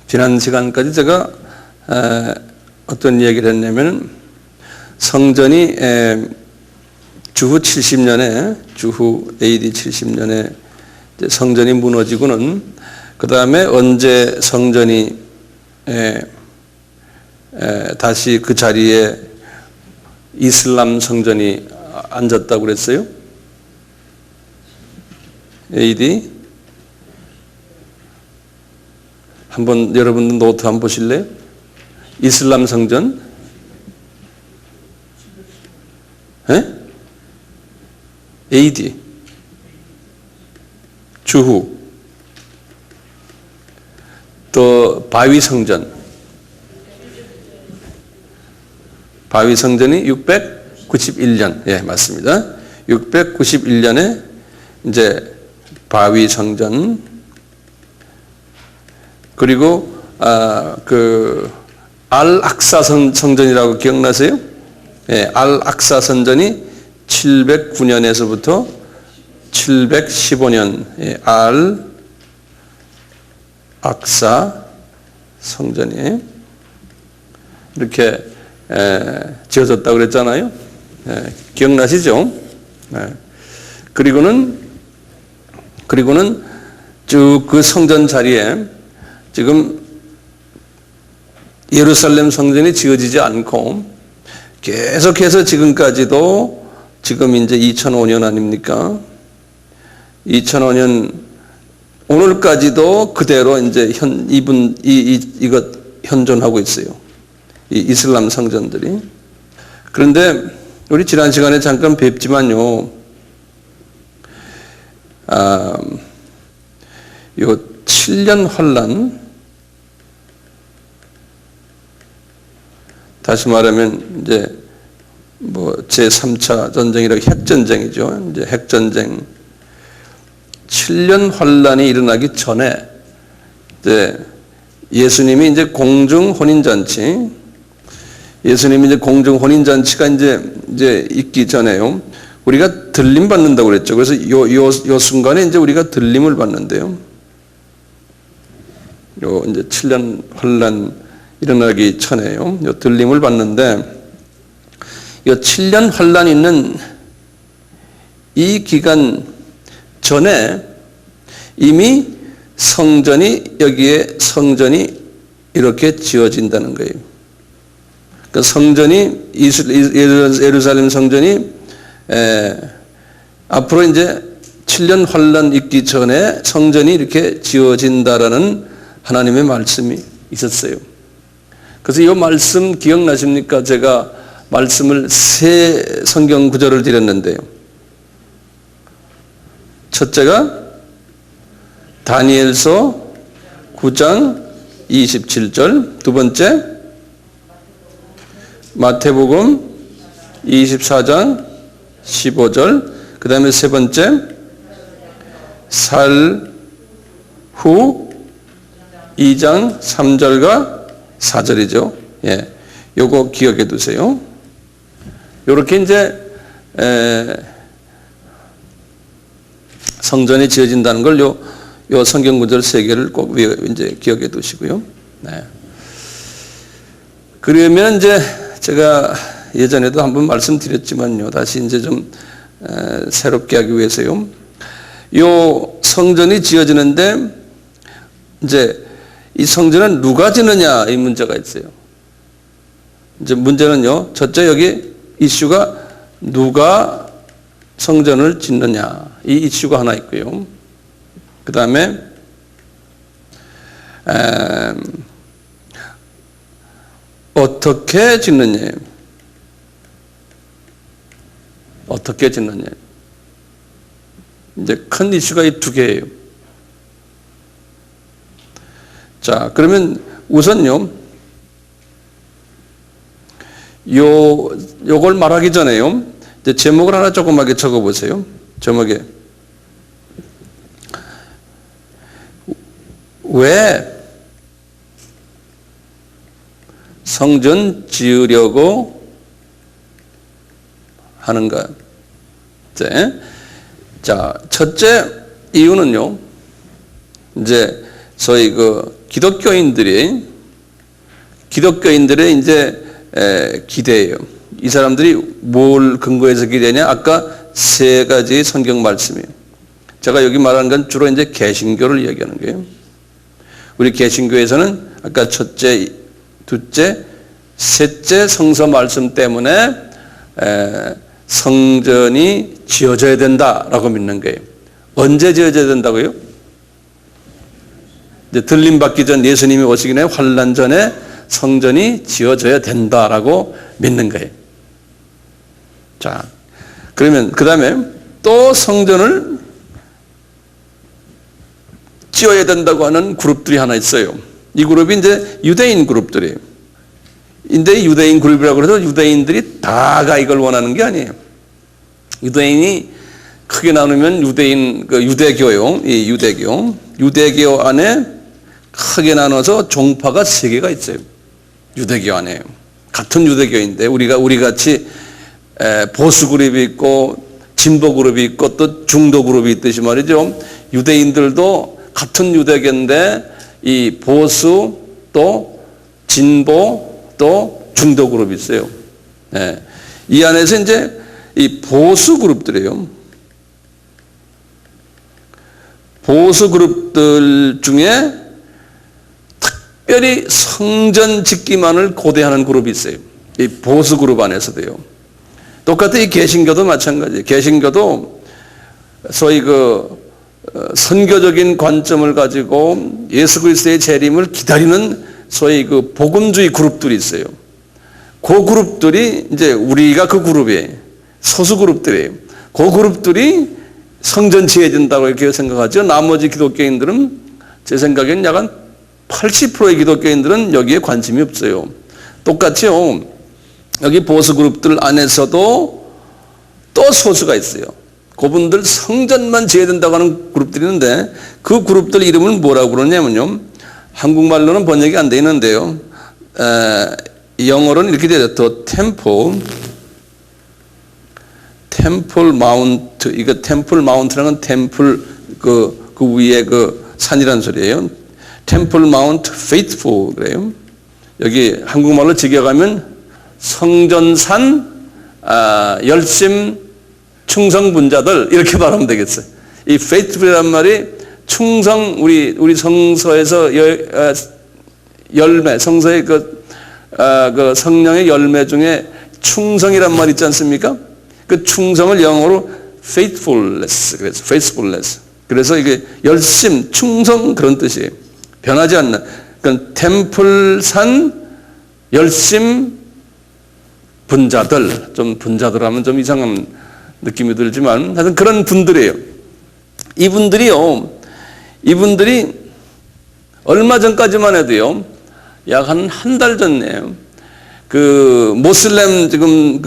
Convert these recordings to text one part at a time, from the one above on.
지난 시간까지 제가 어떤 이야기를 했냐면 성전이 주후 70년에 주후 AD 70년에 성전이 무너지고는 그 다음에 언제 성전이 다시 그 자리에 이슬람 성전이 앉았다고 그랬어요? AD 한번 여러분 노트 한번 보실래요? 이슬람 성전 AD 주후 또 바위 성전이 691년 예 맞습니다. 691년에 이제 바위 성전 그리고 그 알-악사 성전이라고 기억나세요? 예, 알-악사 성전이 709년에서부터 715년 예, 알-악사 성전이 이렇게 지어졌다고 그랬잖아요. 기억나시죠? 그리고는 쭉 그 성전 자리에 지금 예루살렘 성전이 지어지지 않고 계속해서 지금까지도 지금 이제 2005년 아닙니까? 2005년 오늘까지도 그대로 이제 이것 현존하고 있어요. 이 이슬람 성전들이. 그런데 우리 지난 시간에 잠깐 뵙지만요. 요 7년 환란 다시 말하면 이제 뭐 제3차 전쟁이라고 핵전쟁이죠. 이제 핵전쟁 7년 환란이 일어나기 전에 이제 예수님이 이제 공중 혼인잔치 예수님이 이제 공중 혼인잔치가 이제 있기 전에요. 우리가 들림 받는다고 그랬죠. 그래서 요 순간에 이제 우리가 들림을 받는데요. 요 이제 7년 환란 일어나기 전에요. 요 들림을 받는데 요 7년 환란 있는 이 기간 전에 이미 여기에 성전이 이렇게 지어진다는 거예요. 그 성전이 예루살렘 성전이 앞으로 이제 7년 환란 있기 전에 성전이 이렇게 지어진다라는 하나님의 말씀이 있었어요. 그래서 이 말씀 기억나십니까? 제가 말씀을 세 성경 구절을 드렸는데요. 첫째가 다니엘서 9장 27절, 두 번째 마태복음 24장 15절, 그 다음에 세 번째 살 후 2장 3절과 4절이죠. 예, 요거 기억해 두세요. 요렇게 이제 성전이 지어진다는 걸 요 성경 구절 세 개를 꼭 이제 기억해 두시고요. 네. 그러면 이제 제가 예전에도 한번 말씀드렸지만요. 다시 이제 좀 새롭게 하기 위해서요. 요 성전이 지어지는데 이제 이 성전은 누가 짓느냐 이 문제가 있어요. 이제 문제는요. 첫째 여기 이슈가 누가 성전을 짓느냐 이 이슈가 하나 있고요. 그 다음에 어떻게 짓느냐 어떻게 짓느냐 이제 큰 이슈가 이 두 개예요. 자, 그러면 우선요, 요걸 말하기 전에요, 이제 제목을 하나 조그맣게 적어보세요. 제목에. 왜 성전 지으려고 하는가? 자, 첫째 이유는요, 이제 소위 그 기독교인들의 이제 기대예요. 이 사람들이 뭘 근거해서 기대냐? 아까 세 가지 성경 말씀이에요. 제가 여기 말하는 건 주로 이제 개신교를 이야기하는 거예요. 우리 개신교에서는 아까 첫째, 둘째, 셋째 성서 말씀 때문에 성전이 지어져야 된다라고 믿는 거예요. 언제 지어져야 된다고요? 이제 들림 받기 전, 예수님이 오시기 전에, 환난 전에 성전이 지어져야 된다라고 믿는 거예요. 자, 그러면 그 다음에 또 성전을 지어야 된다고 하는 그룹들이 하나 있어요. 이 그룹이 이제 유대인 그룹들이에요. 근데 유대인 그룹이라고 해서 유대인들이 다가 이걸 원하는 게 아니에요. 유대인이 크게 나누면 유대인, 그 유대교요, 이 유대교 안에 크게 나눠서 종파가 세 개가 있어요. 유대교 안에. 같은 유대교인데 우리 같이 보수 그룹이 있고 진보 그룹이 있고 또 중도 그룹이 있듯이 말이죠. 유대인들도 같은 유대교인데 이 보수 또 진보 또 중도 그룹이 있어요. 이 안에서 이제 이 보수 그룹들이에요. 보수 그룹들 중에 특별히 성전 짓기만을 고대하는 그룹이 있어요. 이 보수 그룹 안에서도요. 똑같이 이 개신교도 마찬가지예요. 개신교도 소위 그 선교적인 관점을 가지고 예수 그리스도의 재림을 기다리는 소위 그 복음주의 그룹들이 있어요. 그 그룹들이 이제 우리가 그 그룹이에요. 소수 그룹들이에요. 그 그룹들이 성전 지어진다고 이렇게 생각하죠. 나머지 기독교인들은 제 생각엔 약간 80%의 기독교인들은 여기에 관심이 없어요. 똑같이요. 여기 보수 그룹들 안에서도 또 소수가 있어요. 그분들 성전만 지어야 된다고 하는 그룹들이 있는데 그 그룹들 이름을 뭐라고 그러냐면요. 한국말로는 번역이 안 돼 있는데요. 영어로는 이렇게 되죠. The Temple Mount. 이거 Temple Mount라는 건 템플 그 위에 그 산이라는 소리예요. Temple Mount Faithful 그래요. 여기 한국말로 직역하면 성전산 열심 충성분자들 이렇게 말하면 되겠어요. 이 faithful이란 말이 충성 우리 성서에서 열매 성서의 그 성령의 열매 중에 충성이란 말 있지 않습니까? 그 충성을 영어로 faithfulness. 그래서 이게 열심, 충성 그런 뜻이에요. 변하지 않는. 그러니까 템플산 열심 분자들, 좀 분자들 하면 좀 이상한 느낌이 들지만 하여튼 그런 분들이에요. 이분들이 얼마 전까지만 해도요, 약 한 달 전에요. 그 모슬렘 지금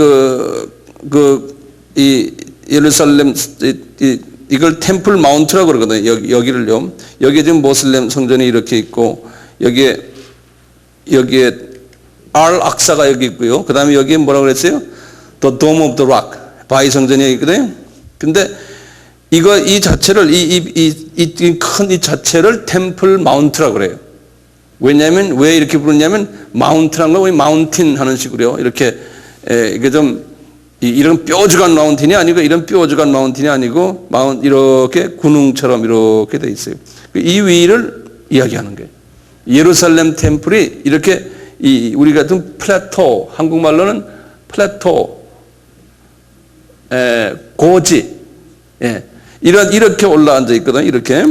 이 예루살렘 이걸 템플 마운트라고 그러거든요. 여기를요. 여기에 지금 모슬렘 성전이 이렇게 있고 여기에 알 악사가 여기 있고요. 그다음에 여기에 뭐라고 그랬어요? The Dome of the Rock. 바위 성전이 여기 있거든요. 근데 이 자체를 큰 이 자체를 템플 마운트라고 그래요. 왜냐하면 왜 이렇게 부르냐면 마운트란 거 우리 마운틴 하는 식으로요. 이렇게 이게 좀 이런 뾰족한 마운틴이 아니고 이런 뾰족한 마운틴이 아니고 이렇게 군웅처럼 이렇게 돼 있어요. 이 위를 이야기하는 거예요. 예루살렘 템플이 이렇게 우리 같은 플래토, 한국말로는 플래토, 고지, 이렇게 올라앉아 있거든요. 이렇게.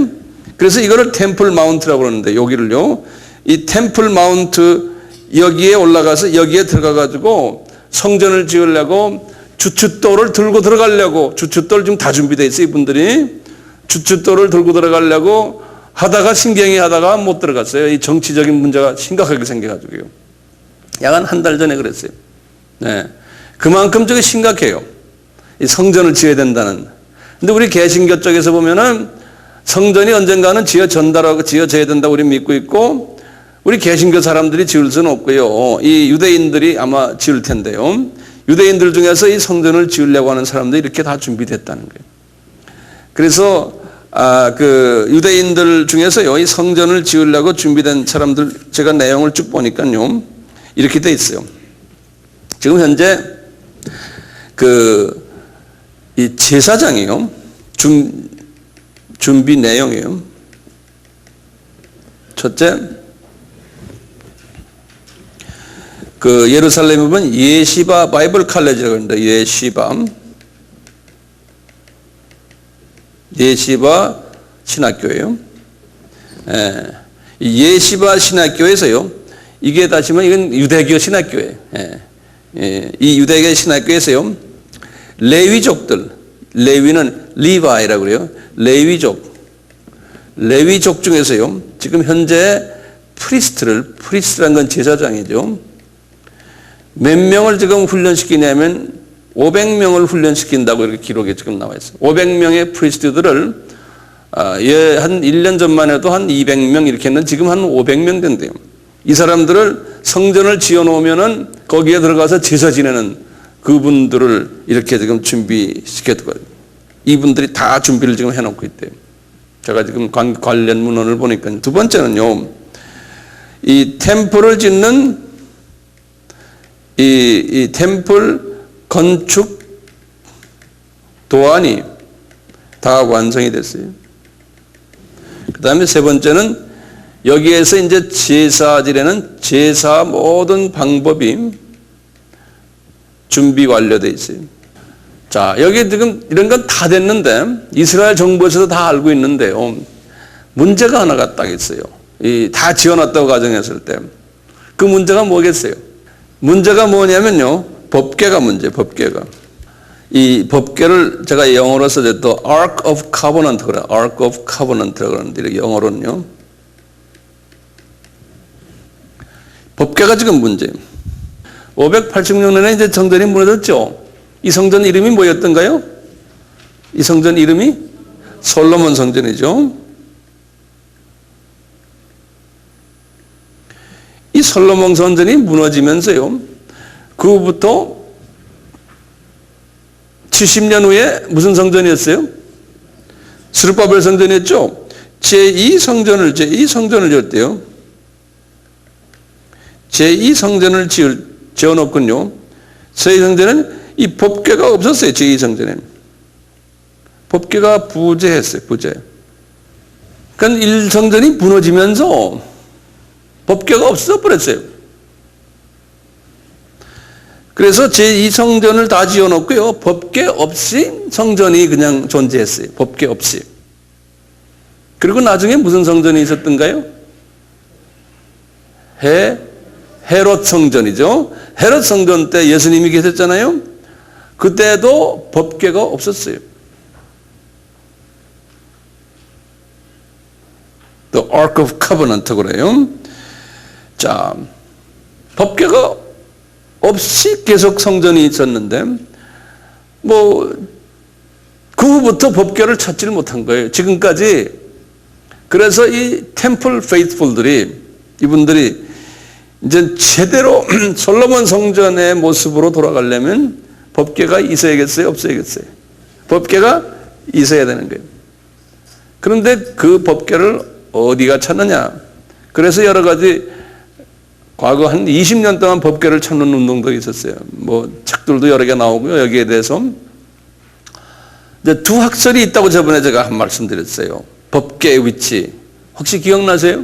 그래서 이거를 템플 마운트라고 그러는데 여기를요. 이 템플 마운트 여기에 올라가서 여기에 들어가가지고 성전을 지으려고 주춧돌을 들고 들어가려고 주춧돌 지금 다 준비되어 있어요. 이분들이 주춧돌을 들고 들어가려고 하다가 신경이 하다가 못 들어갔어요. 이 정치적인 문제가 심각하게 생겨가지고요. 약 한 달 전에 그랬어요. 네. 그만큼 저게 심각해요. 이 성전을 지어야 된다는. 근데 우리 개신교 쪽에서 보면은 성전이 언젠가는 지어져야 된다고 우리 믿고 있고 우리 개신교 사람들이 지을 수는 없고요. 이 유대인들이 아마 지을 텐데요. 유대인들 중에서 이 성전을 지으려고 하는 사람들이 이렇게 다 준비됐다는 거예요. 그래서 그 유대인들 중에서요, 이 성전을 지으려고 준비된 사람들, 제가 내용을 쭉 보니까요, 이렇게 돼 있어요. 지금 현재 이 제사장이요, 준비 내용이에요. 첫째, 예루살렘에 보면 예시바 바이블 칼레지라고 합니다. 예시바 신학교예요. 예시바 신학교에서요, 이게 다시면 이건 유대교 신학교예요. 이 유대교 신학교에서요, 레위족들, 레위는 리바이라고 그래요. 레위족 중에서요, 지금 현재 프리스트라는 건 제사장이죠. 몇 명을 지금 훈련시키냐면 500명을 훈련시킨다고 이렇게 기록에 지금 나와 있어요. 500명의 프리스트들을 한 1년 전만 해도 한 200명 이렇게 했는데 지금 한 500명 된대요. 이 사람들을 성전을 지어놓으면은 거기에 들어가서 제사 지내는 그분들을 이렇게 지금 준비시켰고, 이분들이 다 준비를 지금 해놓고 있대요. 제가 지금 관련 문헌을 보니까. 두 번째는요, 이 템플을 짓는 이 템플 건축 도안이 다 완성이 됐어요. 그 다음에 세 번째는 여기에서 이제 제사 지내는 제사 모든 방법이 준비 완료되어 있어요. 자, 여기 지금 이런 건 다 됐는데, 이스라엘 정부에서도 다 알고 있는데요, 문제가 하나가 딱 있어요. 다 지어놨다고 가정했을 때. 그 문제가 뭐겠어요? 문제가 뭐냐면요, 법궤가 문제예요, 법궤가. 이 법궤를 제가 영어로 써서 또 Ark of Covenant 그래요. Ark of Covenant라고 그러는데, 영어로는요. 법궤가 지금 문제예요. 586년에 이제 성전이 무너졌죠. 이 성전 이름이 뭐였던가요? 이 성전 이름이 솔로몬 성전이죠. 이 솔로몬 성전이 무너지면서요, 그 후부터 70년 후에 무슨 성전이었어요? 스룹바벨 성전이었죠. 제2성전을 지었대요. 제2성전을 지어놓군요. 제2성전은 이 법궤가 없었어요. 제2성전에는. 법궤가 부재했어요. 부재. 그러니까 1성전이 무너지면서 법궤가 없어버렸어요. 그래서 제2성전을 다 지어놓고요, 법궤 없이 성전이 그냥 존재했어요. 법궤 없이. 그리고 나중에 무슨 성전이 있었던가요? 헤롯 성전이죠. 헤롯 성전 때 예수님이 계셨잖아요. 그때도 법궤가 없었어요. The Ark of Covenant 그래요. 자, 법궤가 없이 계속 성전이 있었는데, 그 후부터 법궤를 찾지를 못한 거예요. 지금까지. 그래서 이 템플 페이스풀들이, 이분들이 이제 제대로 솔로몬 성전의 모습으로 돌아가려면 법궤가 있어야겠어요? 없어야겠어요? 법궤가 있어야 되는 거예요. 그런데 그 법궤를 어디가 찾느냐? 그래서 여러 가지 과거 한 20년 동안 법궤를 찾는 운동도 있었어요. 책들도 여러 개 나오고요. 여기에 대해서 이제 두 학설이 있다고 저번에 제가 한 말씀 드렸어요. 법궤의 위치. 혹시 기억나세요?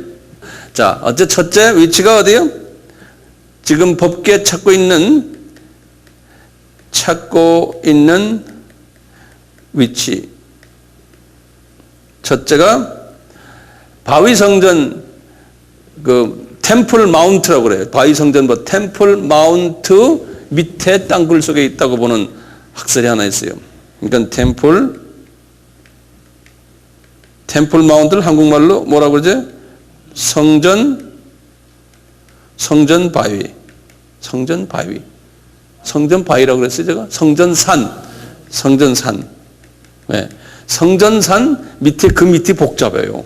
자, 첫째 위치가 어디요? 지금 법궤 찾고 있는 위치. 첫째가 바위성전 템플 마운트라고 그래요. 바위성전 템플 마운트 밑에 땅굴 속에 있다고 보는 학설이 하나 있어요. 그러니까 템플 마운트를 한국말로 뭐라고 그러죠? 성전 바위라고 그랬어요, 제가? 성전산. 네. 성전산 밑에 그 밑이 복잡해요.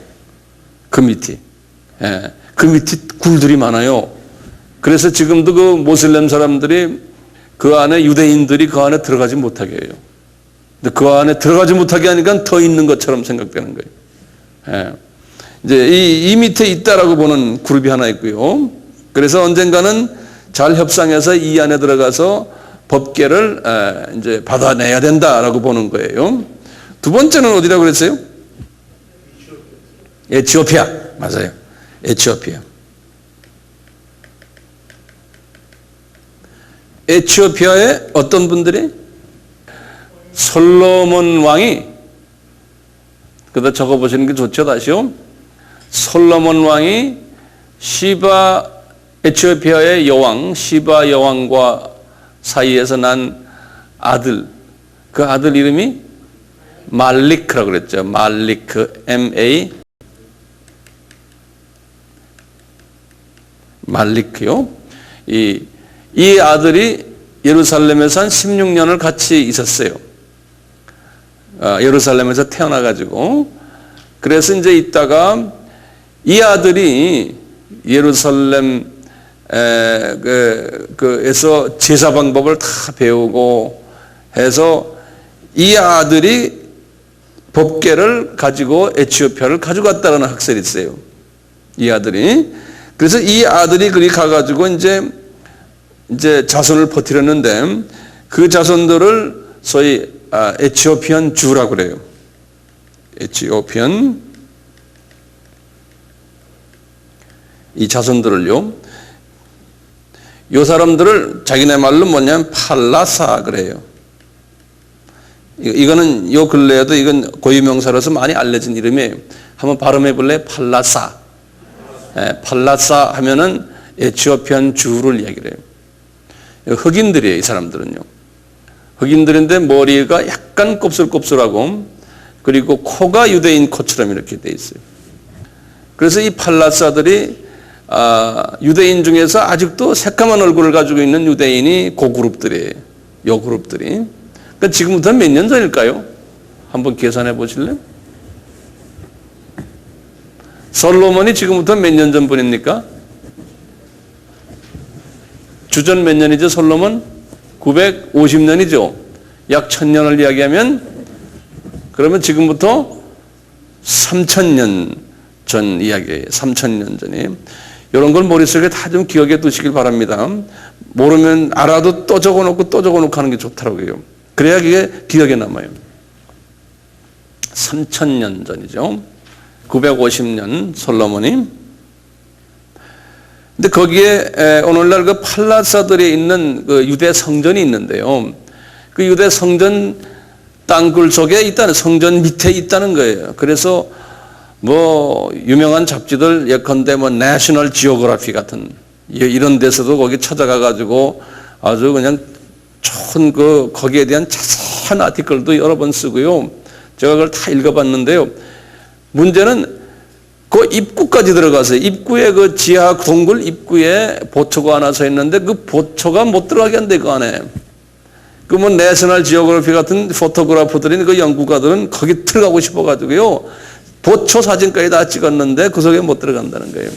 그 밑이. 예. 그 밑에 굴들이 많아요. 그래서 지금도 그 모슬렘 사람들이 그 안에 유대인들이 그 안에 들어가지 못하게 해요. 근데 그 안에 들어가지 못하게 하니까 더 있는 것처럼 생각되는 거예요. 예. 이제 이 밑에 있다라고 보는 그룹이 하나 있고요. 그래서 언젠가는 잘 협상해서 이 안에 들어가서 법계를 이제 받아내야 된다라고 보는 거예요. 두 번째는 어디라고 그랬어요? 에티오피아. 맞아요. 에티오피아. 에티오피아의 어떤 분들이? 솔로몬 왕이, 그다 적어보시는 게 좋죠, 다시요. 솔로몬 왕이 에티오피아의 여왕, 시바 여왕과 사이에서 난 아들, 그 아들 이름이 말리크라고 그랬죠. 말리크, M-A, 말리크요. 이 아들이 예루살렘에서 한 16년을 같이 있었어요. 예루살렘에서 태어나가지고. 그래서 이제 있다가 이 아들이 예루살렘에서 제사 방법을 다 배우고 해서 이 아들이 법궤를 가지고 에티오피아를 가져갔다는 학설이 있어요. 이 아들이. 그래서 이 아들이 그리 가가지고 이제 자손을 버티려는데 그 자손들을 소위 에티오피안 주라고 그래요. 에티오피안 이 자손들을요. 이 사람들을 자기네 말로 뭐냐면 팔라사 그래요. 이거는 요 근래에도 이건 고유명사로서 많이 알려진 이름이에요. 한번 발음해 볼래요? 팔라사. 팔라사 하면은 에티오피안 주를 이야기를 해요. 흑인들이에요, 이 사람들은요. 흑인들인데 머리가 약간 곱슬곱슬하고 그리고 코가 유대인 코처럼 이렇게 돼 있어요. 그래서 이 팔라사들이 유대인 중에서 아직도 새까만 얼굴을 가지고 있는 유대인이 그 그룹들이에요. 요 그룹들이. 그러니까 지금부터 몇 년 전일까요? 한번 계산해 보실래요? 솔로몬이 지금부터 몇 년 전 분입니까? 주전 몇 년이죠, 솔로몬? 950년이죠. 약 1000년을 이야기하면 그러면 지금부터 3000년 전 이야기예요. 3000년 전이. 이런 걸 머릿속에 다 좀 기억해 두시길 바랍니다. 모르면 알아도 또 적어놓고 또 적어놓고 하는 게 좋더라고요. 그래야 그게 기억에 남아요. 3000년 전이죠. 950년 솔로몬이. 근데 거기에 오늘날 그 팔라사들에 있는 그 유대 성전이 있는데요. 그 유대 성전 땅굴 속에 있다는, 성전 밑에 있다는 거예요. 그래서 뭐 유명한 잡지들 예컨대 뭐 내셔널 지오그래피 같은 이런 데서도 거기 찾아가 가지고 아주 그냥 좋은 거기에 대한 자세한 아티클도 여러 번 쓰고요. 제가 그걸 다 읽어봤는데요. 문제는 그 입구까지 들어가서 입구에 그 지하 동굴 입구에 보초가 하나 서 있는데 그 보초가 못 들어가게 한대 그 안에. 그 뭐 내셔널 지오그래피 같은 포토그래퍼들인 그 연구가들은 거기 들어가고 싶어가지고요. 보초 사진까지 다 찍었는데 그 속에 못 들어간다는 거예요.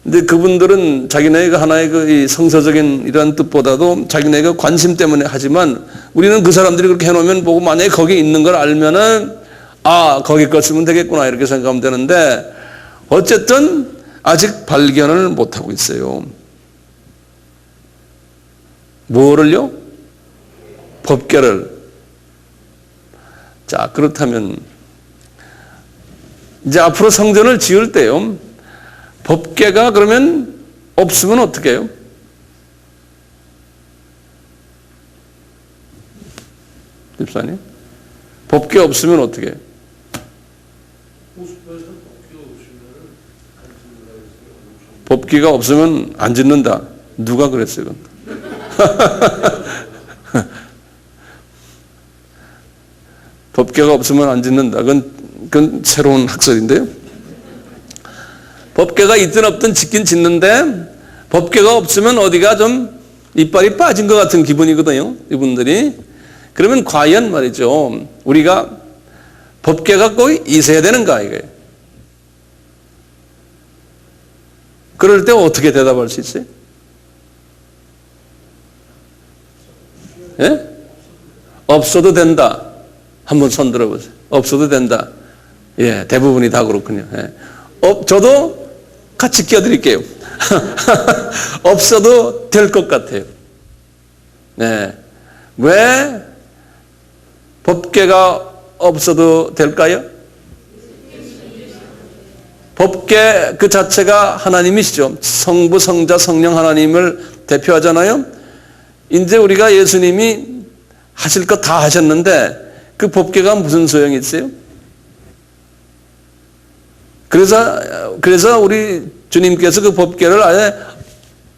근데 그분들은 자기네가 하나의 그 성서적인 이런 뜻보다도 자기네가 관심 때문에 하지만 우리는 그 사람들이 그렇게 해놓으면 보고 만약에 거기 있는 걸 알면은 거기 걸 쓰면 되겠구나 이렇게 생각하면 되는데 어쨌든 아직 발견을 못하고 있어요. 뭐를요? 법궤를. 자, 그렇다면 이제 앞으로 성전을 지을 때요. 법궤가 그러면 없으면 어떻게 해요? 집사님? 법궤 없으면 어떻게 해요? 법궤가 없으면 안 짓는다. 누가 그랬어요? 법궤가 없으면 안 짓는다. 그건 새로운 학설인데요. 법궤가 있든 없든 짓긴 짓는데 법궤가 없으면 어디가 좀 이빨이 빠진 것 같은 기분이거든요. 이분들이. 그러면 과연 말이죠. 우리가 법궤가 꼭 있어야 되는가 이거예요. 그럴 때 어떻게 대답할 수 있어요? 예? 없어도 된다. 한번 손 들어보세요. 없어도 된다. 예, 대부분이 다 그렇군요. 예. 저도 같이 끼어드릴게요. 없어도 될 것 같아요. 네. 왜 법궤가 없어도 될까요? 법궤 그 자체가 하나님이시죠. 성부, 성자, 성령 하나님을 대표하잖아요. 이제 우리가 예수님이 하실 것 다 하셨는데 그 법궤가 무슨 소용이 있어요? 그래서 우리 주님께서 그 법궤를 아예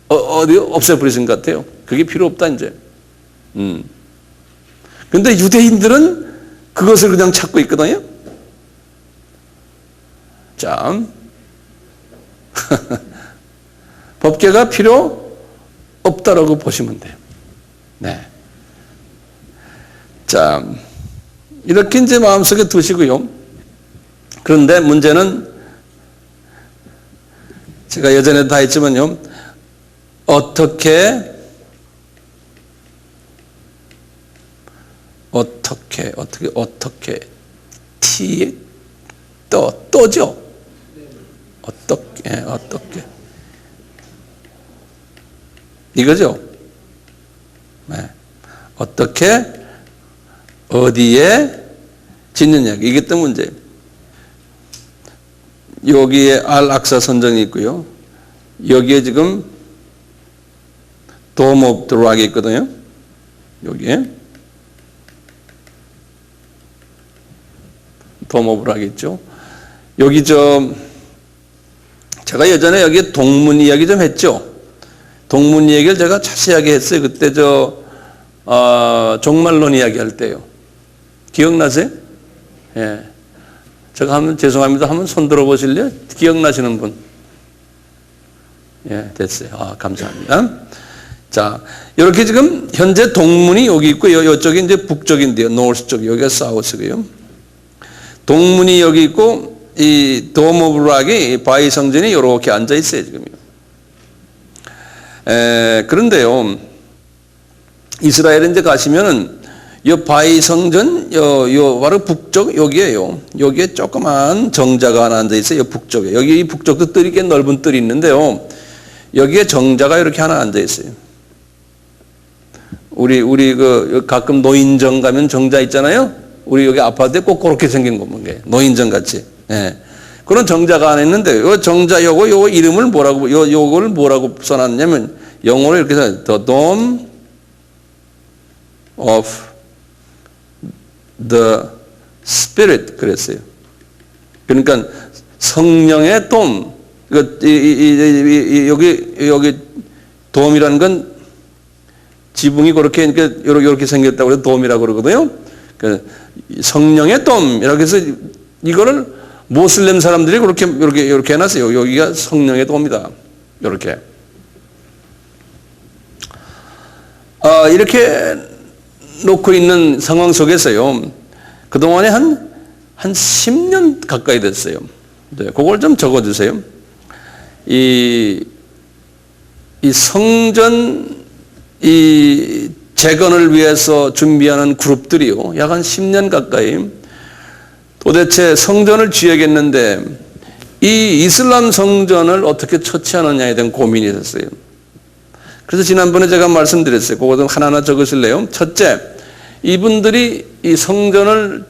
어디 없애버리신 것 같아요. 그게 필요 없다 이제. 근데 유대인들은 그것을 그냥 찾고 있거든요. 자, 법궤가 필요 없다라고 보시면 돼요. 네. 자, 이렇게 이제 마음속에 두시고요. 그런데 문제는 제가 예전에도 다 했지만요. 어떻게 T 또죠. 어떻게 이거죠. 네. 어떻게 어디에 짓느냐 이게 또 문제예요. 여기에 알-악사 선정이 있고요. 여기에 지금 Dome of the Rock이 있거든요. 여기에 Dome of the Rock 있죠. 여기 제가 예전에 여기 동문 이야기 좀 했죠. 동문 이야기를 제가 자세하게 했어요. 그때 종말론 이야기 할 때요. 기억나세요? 예. 제가 죄송합니다. 한번 손 들어 보실래요? 기억나시는 분? 예, 됐어요. 감사합니다. 자, 이렇게 지금 현재 동문이 여기 있고, 이쪽이 이제 북쪽인데요. 노스 쪽, 여기가 사우스고요. 동문이 여기 있고, 이 Dome of Rock이 바위 성전이 이렇게 앉아 있어요, 지금요. 그런데요, 이스라엘에 이제 가시면은, 이 바위 성전, 바로 북쪽, 여기에요. 여기에 조그만 정자가 하나 앉아 있어요. 북쪽에. 여기 이 북쪽도 뜰이 꽤 넓은 뜰이 있는데요. 여기에 정자가 이렇게 하나 앉아 있어요. 우리 가끔 노인정 가면 정자 있잖아요. 우리 여기 아파트에 꼭 그렇게 생긴 겁니다. 노인정 같이. 예. 그런 정자가 하나 있는데, 요 정자 요거 이름을 요거를 뭐라고 써놨냐면, 영어로 이렇게 써요. The Dome of the Spirit 그랬어요. 그러니까 성령의 돔. 여기 돔이라는 건 지붕이 그렇게 이렇게 생겼다고 해서 돔이라고 그러거든요. 성령의 돔 이렇게 해서 이거를 모슬렘 사람들이 이렇게 해놨어요. 여기가 성령의 돔이다. 이렇게. 이렇게 놓고 있는 상황 속에서요. 그동안에 한 10년 가까이 됐어요. 네, 그걸 좀 적어주세요. 이 성전 재건을 위해서 준비하는 그룹들이요. 약 한 10년 가까이 도대체 성전을 지어야겠는데 이 이슬람 성전을 어떻게 처치하느냐에 대한 고민이 있었어요. 그래서 지난번에 제가 말씀드렸어요. 그거 좀 하나하나 적으실래요? 첫째, 이분들이 이 성전을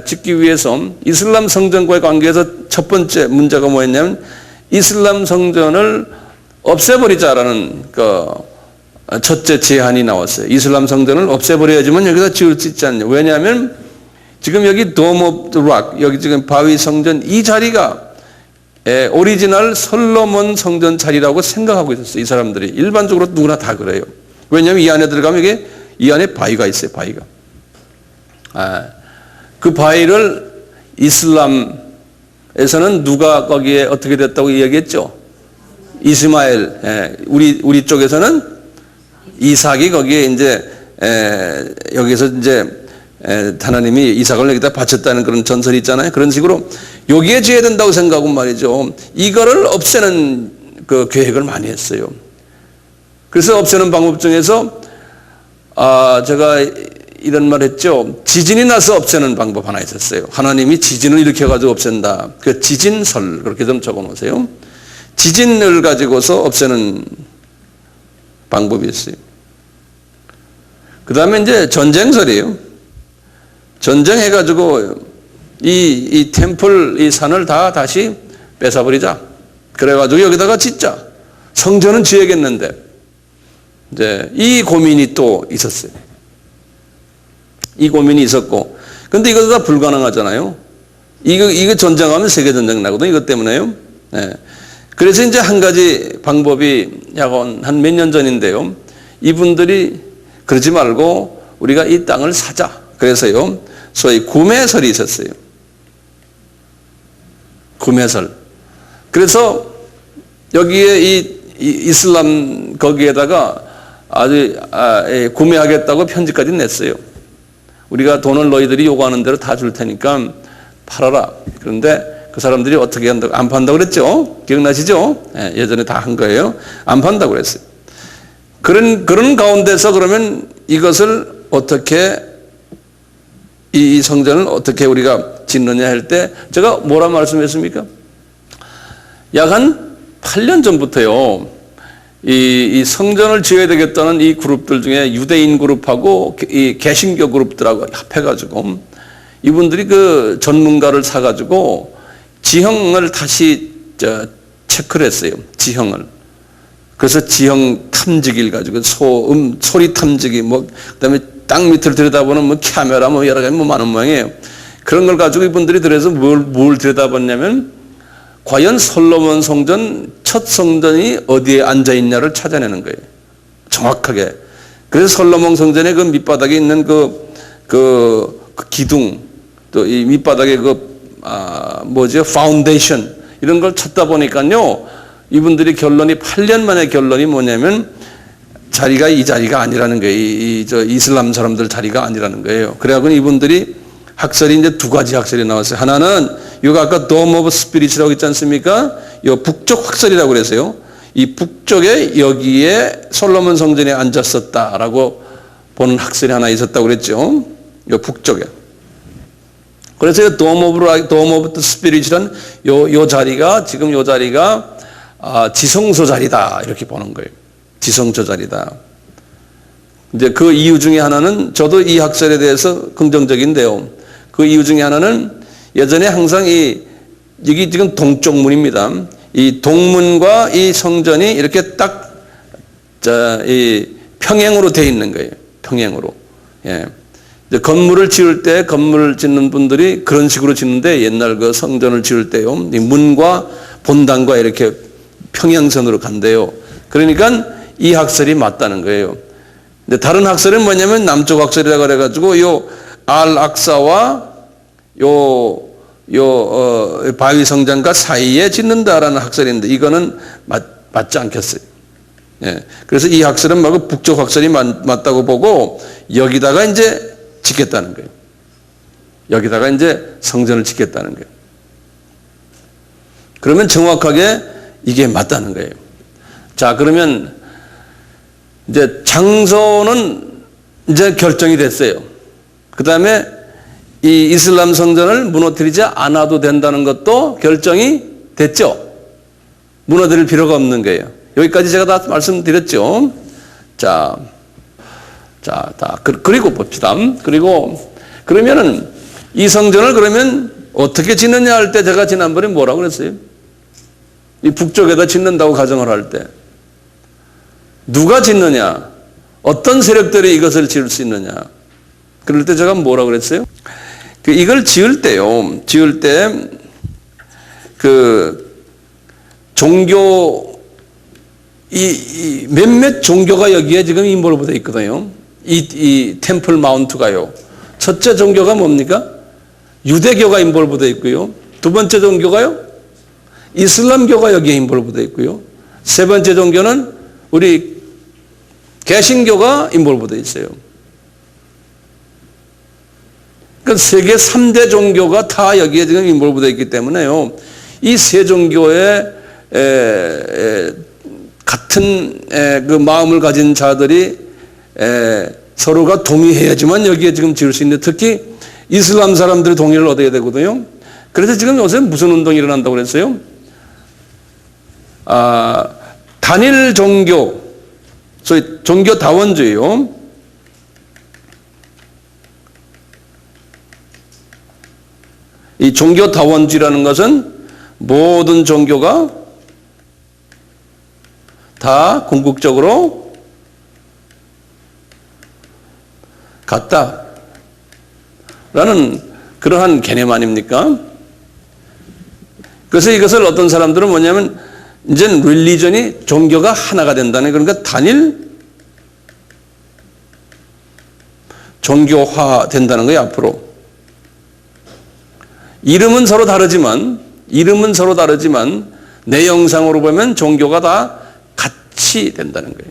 짓기 위해서 이슬람 성전과의 관계에서 첫 번째 문제가 뭐였냐면 이슬람 성전을 없애버리자라는 첫째 제안이 나왔어요. 이슬람 성전을 없애버려야지만 여기다 지을 수 있지 않냐. 왜냐하면 지금 여기 Dome of the Rock, 여기 지금 바위 성전 이 자리가 오리지널 솔로몬 성전 자리라고 생각하고 있었어요. 이 사람들이. 일반적으로 누구나 다 그래요. 왜냐하면 이 안에 들어가면 이 안에 바위가 있어요. 바위가. 그 바위를 이슬람에서는 누가 거기에 어떻게 됐다고 이야기했죠? 이스마엘. 우리 쪽에서는 이삭이 거기에 이제 여기서 이제 하나님이 이삭을 여기다 바쳤다는 그런 전설이 있잖아요. 그런 식으로 여기에 지어야 된다고 생각하고 말이죠. 이거를 없애는 그 계획을 많이 했어요. 그래서 없애는 방법 중에서 제가 이런 말 했죠. 지진이 나서 없애는 방법 하나 있었어요. 하나님이 지진을 일으켜가지고 없앤다. 그 지진설, 그렇게 좀 적어 놓으세요. 지진을 가지고서 없애는 방법이 있어요. 그 다음에 이제 전쟁설이에요. 전쟁해가지고 이 템플, 이 산을 다 다시 뺏어버리자. 그래가지고 여기다가 짓자. 성전은 지어야겠는데. 이제 이 고민이 또 있었어요. 이 고민이 있었고. 근데 이것도 다 불가능하잖아요. 이거 전쟁하면 세계전쟁 나거든요. 이것 때문에요. 네. 그래서 이제 한 가지 방법이 약 한 몇 년 전인데요. 이분들이 그러지 말고 우리가 이 땅을 사자. 그래서요. 소위 구매설이 있었어요. 구매설. 그래서 여기에 이 이슬람 거기에다가 아주 구매하겠다고 편지까지 냈어요. 우리가 돈을 너희들이 요구하는 대로 다 줄 테니까 팔아라. 그런데 그 사람들이 어떻게 한다고 안 판다고 그랬죠? 기억나시죠? 예전에 다 한 거예요. 안 판다고 그랬어요. 그런 가운데서 그러면 이것을 어떻게 이 성전을 어떻게 우리가 짓느냐 할 때 제가 뭐라 말씀했습니까? 약 한 8년 전부터요. 이 성전을 지어야 되겠다는 이 그룹들 중에 유대인 그룹하고 이 개신교 그룹들하고 합해가지고 이분들이 그 전문가를 사가지고 지형을 다시 체크를 했어요. 지형을. 그래서 지형 탐지기를 가지고 소리 탐지기 그다음에 땅 밑을 들여다보는 카메라 여러 가지 많은 모양이에요. 그런 걸 가지고 이분들이 들여서 뭘 들여다봤냐면 과연 솔로몬 성전 첫 성전이 어디에 앉아 있냐를 찾아내는 거예요. 정확하게. 그래서 솔로몬 성전의 그 밑바닥에 있는 그 기둥 또 이 밑바닥에 파운데이션 이런 걸 찾다 보니까요. 이분들이 결론이 8년 만에 결론이 뭐냐면 자리가 이 자리가 아니라는 거예요. 이슬람 사람들 자리가 아니라는 거예요. 그래갖고 이분들이 학설이 이제 두 가지 학설이 나왔어요. 하나는 이거 아까 Dome of Spirit이라고 있지 않습니까? 이 북쪽 학설이라고 그랬어요. 이 북쪽에 여기에 솔로몬 성전에 앉았었다라고 보는 학설이 하나 있었다고 그랬죠. 이 북쪽에. 그래서 이 Dome of the Spirit이란 요 자리가 지금 요 자리가 지성소 자리다 이렇게 보는 거예요. 지성소 자리다. 이제 그 이유 중에 하나는 저도 이 학설에 대해서 긍정적인데요. 그 이유 중에 하나는 예전에 항상 여기 지금 동쪽 문입니다. 이 동문과 이 성전이 이렇게 딱 이 평행으로 돼 있는 거예요. 평행으로. 예. 이제 건물을 지을 때 건물을 짓는 분들이 그런 식으로 짓는데 옛날 그 성전을 지을 때요. 이 문과 본당과 이렇게 평행선으로 간대요. 그러니까 이 학설이 맞다는 거예요. 근데 다른 학설은 뭐냐면 남쪽 학설이라고 그래가지고 요 알-악사와 바위 성전과 사이에 짓는다라는 학설인데 이거는 맞지 않겠어요. 예. 그래서 이 학설은 말고 북쪽 학설이 맞다고 보고 여기다가 이제 짓겠다는 거예요. 여기다가 이제 성전을 짓겠다는 거예요. 그러면 정확하게 이게 맞다는 거예요. 자, 그러면 이제 장소는 이제 결정이 됐어요. 그 다음에 이 이슬람 성전을 무너뜨리지 않아도 된다는 것도 결정이 됐죠. 무너뜨릴 필요가 없는 거예요. 여기까지 제가 다 말씀드렸죠. 그리고 봅시다. 그러면은 이 성전을 그러면 어떻게 짓느냐 할 때 제가 지난번에 뭐라고 그랬어요? 이 북쪽에다 짓는다고 가정을 할 때. 누가 짓느냐? 어떤 세력들이 이것을 지을 수 있느냐? 그럴 때 제가 뭐라고 그랬어요? 이걸 지을 때요. 지을 때 종교 몇몇 종교가 여기에 지금 인볼브 되어 있거든요. 이 템플 마운트가요. 첫째 종교가 뭡니까? 유대교가 인볼브 되어 있고요. 두 번째 종교가요? 이슬람교가 여기에 인볼브 되어 있고요. 세 번째 종교는 우리 개신교가 인볼브 되어 있어요. 그러니까 세계 3대 종교가 다 여기에 지금 인볼브 되어 있기 때문에요. 이 세 종교의 같은 그 마음을 가진 자들이 서로가 동의해야지만 여기에 지금 지을 수 있는데 특히 이슬람 사람들의 동의를 얻어야 되거든요. 그래서 지금 요새 무슨 운동이 일어난다고 그랬어요? 단일 종교, 소위 종교 다원주의요. 이 종교 다원주의라는 것은 모든 종교가 다 궁극적으로 같다라는 그러한 개념 아닙니까? 그래서 이것을 어떤 사람들은 뭐냐면 이제 릴리전이 종교가 하나가 된다는, 그러니까 단일 종교화 된다는 거예요. 앞으로 이름은 서로 다르지만 내용상으로 보면 종교가 다 같이 된다는 거예요.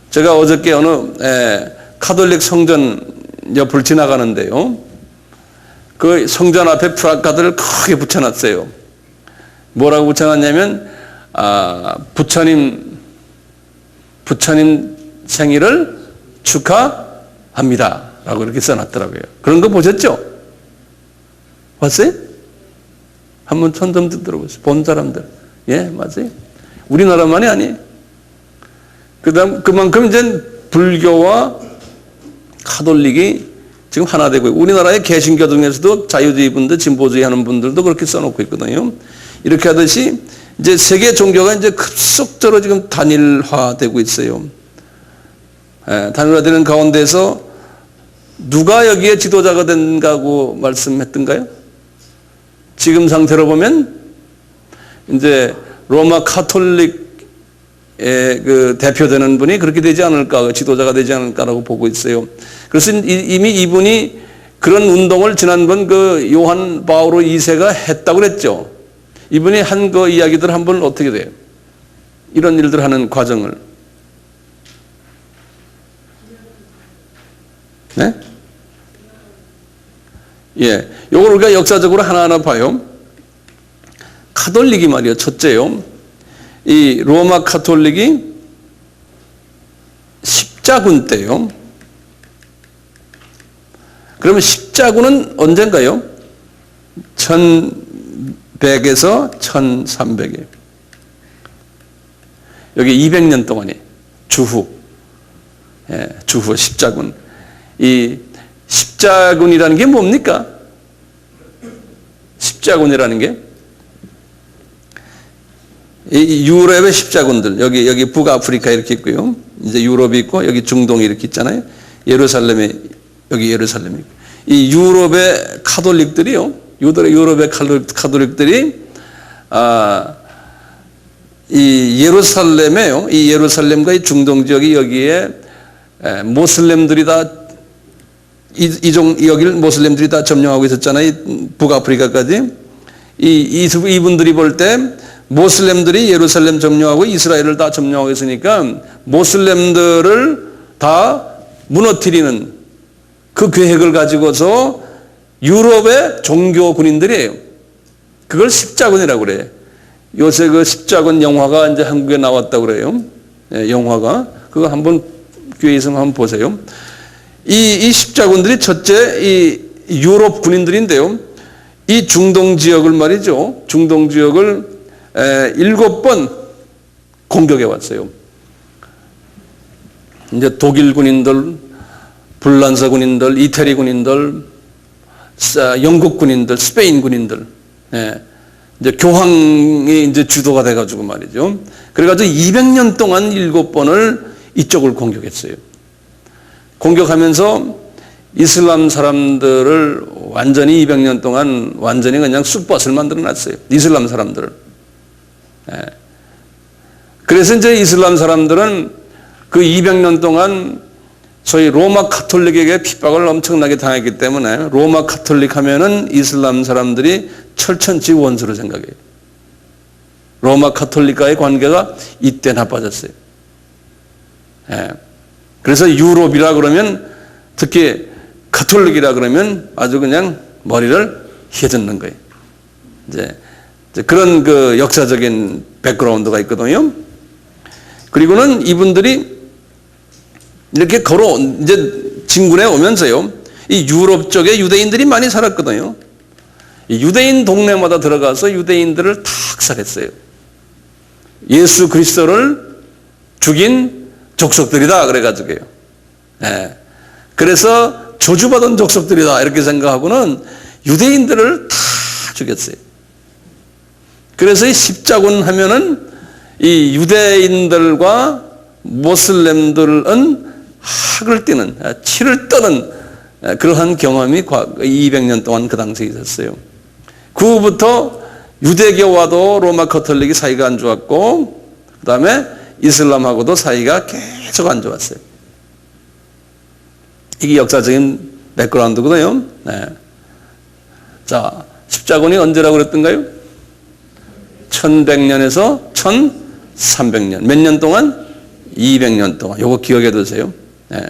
제가 어저께 어느 카톨릭 성전 옆을 지나가는데요, 그 성전 앞에 플래카드를 크게 붙여놨어요. 뭐라고 붙여놨냐면 부처님 생일을 축하합니다 라고 이렇게 써놨더라고요. 그런 거 보셨죠? 봤어요? 한번 손 좀 들어보세요. 본 사람들. 예, 맞아요. 우리나라만이 아니에요. 그만큼 이제 불교와 카톨릭이 지금 하나 되고, 우리나라의 개신교 중에서도 자유주의 분들, 진보주의 하는 분들도 그렇게 써놓고 있거든요. 이렇게 하듯이 이제 세계 종교가 이제 급속도로 지금 단일화되고 있어요. 단일화되는 가운데서 누가 여기에 지도자가 된다고 말씀했던가요? 지금 상태로 보면 이제 로마 카톨릭의 그 대표되는 분이 그렇게 되지 않을까, 지도자가 되지 않을까라고 보고 있어요. 그래서 이미 이분이 그런 운동을 지난번 그 요한 바오로 2세가 했다고 그랬죠. 이분이 한 그 이야기들 한번 어떻게 돼요? 이런 일들 하는 과정을. 네? 예. 요걸 우리가 역사적으로 하나하나 봐요. 카톨릭이 말이요. 첫째요. 이 로마 카톨릭이 십자군 때요. 그러면 십자군은 언젠가요? 1100에서 1300이에요. 여기 200년 동안이 주후. 예, 주후 십자군. 이 십자군이라는 게 뭡니까? 십자군이라는 게 이 유럽의 십자군들, 여기 북아프리카 이렇게 있고요. 이제 유럽이 있고 여기 중동이 이렇게 있잖아요. 예루살렘에, 여기 예루살렘이 있고. 이 유럽의 카톨릭들이요. 유럽의 카톨릭들이 이 예루살렘에요. 이 예루살렘과 이 중동 지역이 여기에 모슬렘들이 다 여기를 모슬렘들이 다 점령하고 있었잖아요. 북아프리카까지. 이분들이 볼 때 모슬렘들이 예루살렘 점령하고 이스라엘을 다 점령하고 있으니까 모슬렘들을 다 무너뜨리는 그 계획을 가지고서 유럽의 종교 군인들이에요. 그걸 십자군이라고 그래요. 요새 그 십자군 영화가 이제 한국에 나왔다고 그래요. 예, 영화가. 그거 한번 기회 있으면 한번 보세요. 이 십자군들이 첫째 이 유럽 군인들인데요. 이 중동 지역을 말이죠. 중동 지역을 7번 공격해 왔어요. 이제 독일 군인들, 불란서 군인들, 이태리 군인들, 영국 군인들, 스페인 군인들, 이제 교황이 이제 주도가 돼가지고 말이죠. 그래가지고 200년 동안 7번을 이쪽을 공격했어요. 공격하면서 이슬람 사람들을 완전히 200년 동안 완전히 그냥 쑥밭을 만들어 놨어요. 이슬람 사람들을. 그래서 이제 이슬람 사람들은 그 200년 동안 소위 로마 카톨릭에게 핍박을 엄청나게 당했기 때문에 로마 카톨릭 하면은 이슬람 사람들이 철천지 원수로 생각해요. 로마 카톨릭과의 관계가 이때 나빠졌어요. 그래서 유럽이라 그러면, 특히 카톨릭이라 그러면 아주 그냥 머리를 휘어젓는 거예요. 이제 그런 그 역사적인 백그라운드가 있거든요. 그리고는 이분들이 이렇게 이제 진군에 오면서요, 이 유럽 쪽에 유대인들이 많이 살았거든요. 이 유대인 동네마다 들어가서 유대인들을 탁살했어요. 예수 그리스도를 죽인 족속들이다 그래가지고요. 예. 그래서 저주받은 족속들이다 이렇게 생각하고는 유대인들을 다 죽였어요. 그래서 이 십자군 하면은 이 유대인들과 모슬렘들은 학을 띠는, 치를 떠는 그러한 경험이 200년 동안 그 당시에 있었어요. 그 후부터 유대교와도 로마 카톨릭이 사이가 안 좋았고, 그 다음에 이슬람하고도 사이가 계속 안 좋았어요. 이게 역사적인 백그라운드거든요. 네. 자, 십자군이 언제라고 그랬던가요? 1100년에서 1300년. 몇 년 동안? 200년 동안. 요거 기억해 두세요. 네.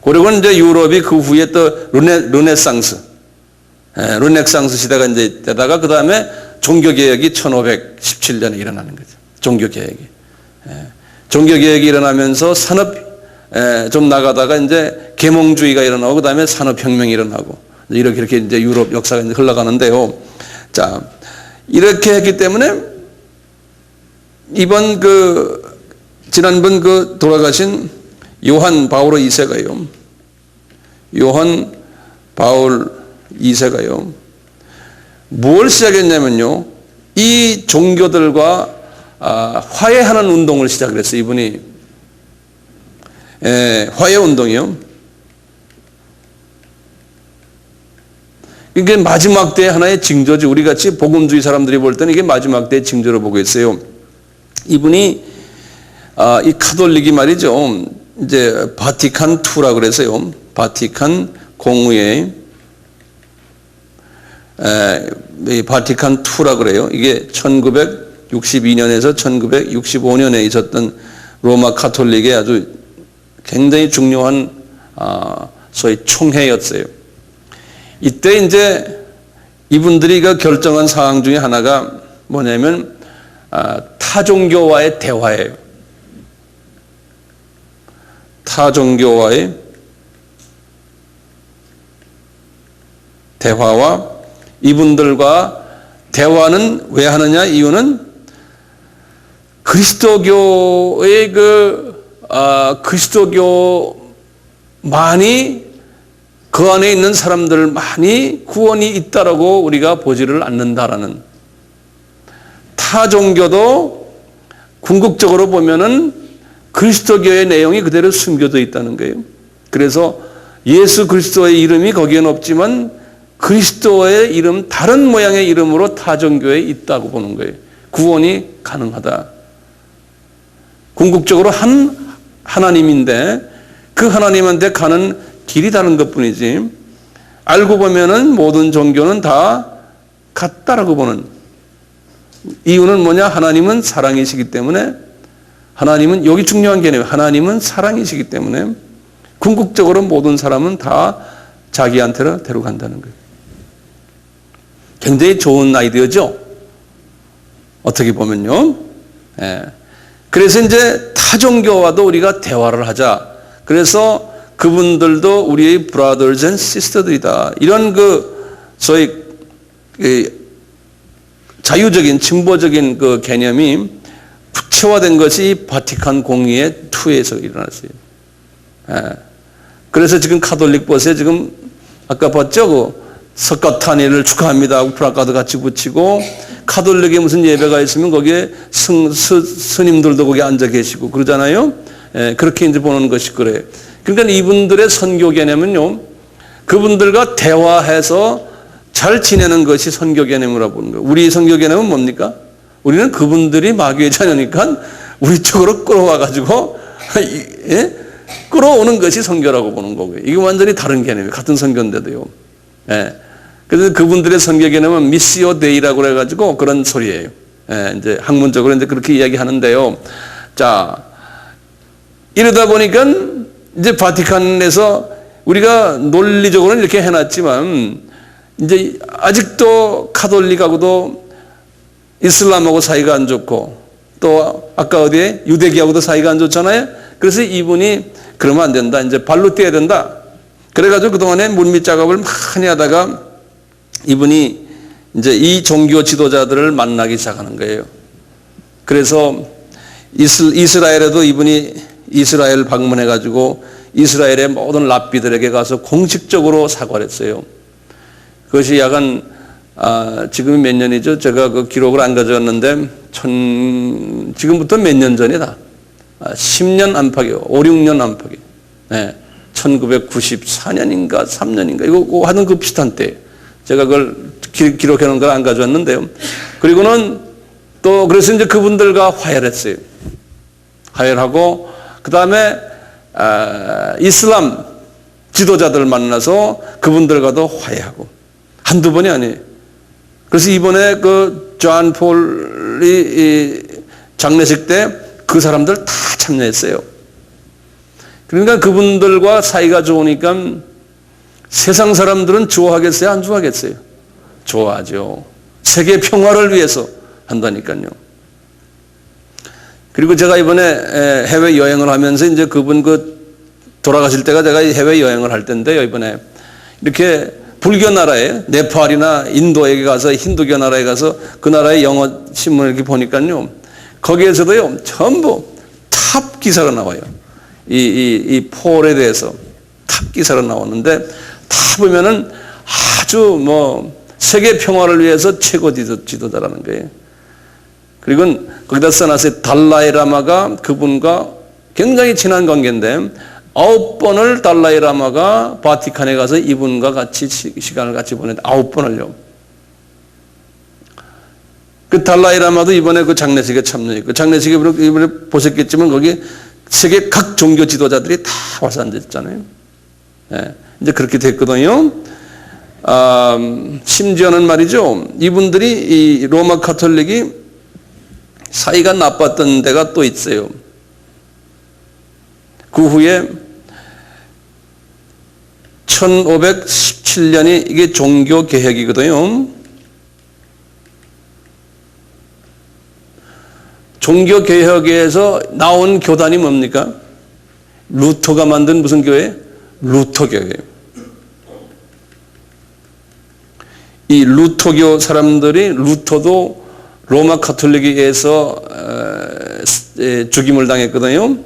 그리고 이제 유럽이 그 후에 또 르네상스. 네, 르네상스 시대가 이제 되다가 그 다음에 종교개혁이 1517년에 일어나는 거죠. 종교개혁이. 네. 종교개혁이 일어나면서 산업, 좀 나가다가 이제 계몽주의가 일어나고 그 다음에 산업혁명이 일어나고 이렇게 이제 유럽 역사가 이제 흘러가는데요. 자, 이렇게 했기 때문에 이번 지난번 돌아가신 요한 바울 2세가요. 요한 바울 2세가요. 뭘 시작했냐면요. 이 종교들과 화해하는 운동을 시작을 했어요. 이분이. 화해 운동이요. 이게 마지막 때의 하나의 징조지. 우리 같이 복음주의 사람들이 볼 때는 이게 마지막 때의 징조로 보고 있어요. 이분이 이 카톨릭이 말이죠. 이제 바티칸 2라 그래서요. 바티칸 공의회 바티칸 2라 그래요. 이게 1962년에서 1965년에 있었던 로마 카톨릭의 아주 굉장히 중요한 소위 총회였어요. 이때 이제 이분들이 결정한 사항 중에 하나가 뭐냐면 타종교와의 대화예요. 타종교와의 대화와 이분들과 대화는 왜 하느냐? 이유는 그리스도교의 그리스도교만이 그 안에 있는 사람들만이 구원이 있다라고 우리가 보지를 않는다라는. 타종교도 궁극적으로 보면은 그리스도교의 내용이 그대로 숨겨져 있다는 거예요. 그래서 예수 그리스도의 이름이 거기에는 없지만 그리스도의 이름, 다른 모양의 이름으로 타종교에 있다고 보는 거예요. 구원이 가능하다. 궁극적으로 한 하나님인데 그 하나님한테 가는 길이 다른 것뿐이지 알고 보면은 모든 종교는 다 같다라고 보는. 이유는 뭐냐? 하나님은 사랑이시기 때문에, 하나님은, 여기 중요한 개념이에요. 하나님은 사랑이시기 때문에 궁극적으로 모든 사람은 다 자기한테로 데려간다는 거예요. 굉장히 좋은 아이디어죠? 어떻게 보면요. 예. 그래서 이제 타종교와도 우리가 대화를 하자. 그래서 그분들도 우리의 brothers and sisters들이다. 이런 소위 자유적인, 진보적인 개념이 구체화된 것이 바티칸 공의회 2에서 일어났어요. 예. 그래서 지금 카톨릭 버스에 지금 아까 봤죠? 석가탄일을 축하합니다. 플라카드 같이 붙이고 카톨릭에 무슨 예배가 있으면 거기에 스님들도 거기 앉아 계시고 그러잖아요. 예, 그렇게 이제 보는 것이 그래요. 그러니까 이분들의 선교 개념은요, 그분들과 대화해서 잘 지내는 것이 선교 개념이라고 보는 거예요. 우리 선교 개념은 뭡니까? 우리는 그분들이 마귀의 자녀니까 우리 쪽으로 끌어와가지고 예? 끌어오는 것이 선교라고 보는 거고요. 이게 완전히 다른 개념이에요. 같은 선교인데도요. 예. 그래서 그분들의 선교 개념은 미시오 데이라고 해가지고 그런 소리예요. 예, 이제 학문적으로 이제 그렇게 이야기하는데요. 자, 이러다 보니까 이제 바티칸에서 우리가 논리적으로는 이렇게 해놨지만 이제 아직도 카톨릭하고도 이슬람하고 사이가 안 좋고 또 아까 어디에 유대교하고도 사이가 안 좋잖아요. 그래서 이분이 그러면 안 된다. 이제 발로 떼야 된다. 그래가지고 그동안에 물밑 작업을 많이 하다가 이분이 이제 이 종교 지도자들을 만나기 시작하는 거예요. 그래서 이스라엘에도 이분이 이스라엘 방문해가지고 이스라엘의 모든 랍비들에게 가서 공식적으로 사과를 했어요. 그것이 약간 지금 몇 년이죠? 제가 그 기록을 안 가져왔는데 지금부터 몇 년 전이다. 10년 안팎이요. 5, 6년 안팎이요. 네. 1994년인가 3년인가 이거 하는 그 비슷한 때 제가 그걸 기록해 놓은 걸 안 가져왔는데요. 그리고는 또 그래서 이제 그분들과 화해를 했어요. 화해를 하고 그 다음에 이슬람 지도자들을 만나서 그분들과도 화해하고 한두 번이 아니에요. 그래서 이번에 그 존 폴이 장례식 때 그 사람들 다 참여했어요. 그러니까 그분들과 사이가 좋으니까 세상 사람들은 좋아하겠어요? 안 좋아하겠어요? 좋아하죠. 세계 평화를 위해서 한다니까요. 그리고 제가 이번에 해외 여행을 하면서 이제 그분 돌아가실 때가 제가 해외 여행을 할 텐데요. 이번에 이렇게 불교 나라에 네팔이나 인도에 가서 힌두교 나라에 가서 그 나라의 영어 신문을 이렇게 보니까요. 거기에서도요. 전부 탑 기사로 나와요. 이 폴에 대해서 탑 기사로 나오는데 다 보면은 아주 세계 평화를 위해서 최고 지도자라는 거예요. 그리고 거기다 써놨어요. 달라이 라마가 그분과 굉장히 친한 관계인데 9번을 달라이 라마가 바티칸에 가서 이분과 같이 시간을 같이 보냈는데 9번을요. 그 달라이 라마도 이번에 그 장례식에 참여했고 장례식에 이번에 보셨겠지만 거기 세계 각 종교 지도자들이 다 와서 앉았잖아요. 네, 이제 그렇게 됐거든요. 심지어는 말이죠. 이분들이 이 로마 카톨릭이 사이가 나빴던 데가 또 있어요. 그 후에 1517년이 이게 종교 개혁이거든요. 종교 개혁에서 나온 교단이 뭡니까? 루터가 만든 무슨 교회? 루터교회예요. 이 루터교 사람들이 루터도 로마 카톨릭에 의해서 죽임을 당했거든요.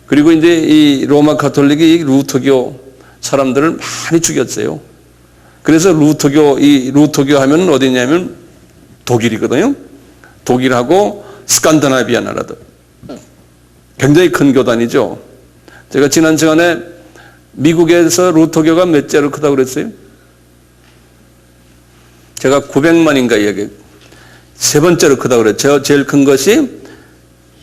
그리고 이제 이 로마 카톨릭이 루터교 사람들을 많이 죽였어요. 그래서 루터교 하면 어디냐면 독일이거든요. 독일하고 스칸디나비아 나라들. 굉장히 큰 교단이죠. 제가 지난 시간에 미국에서 루터교가 몇째로 크다고 그랬어요? 제가 900만인가 얘기. 세 번째로 크다고 그랬죠. 제일 큰 것이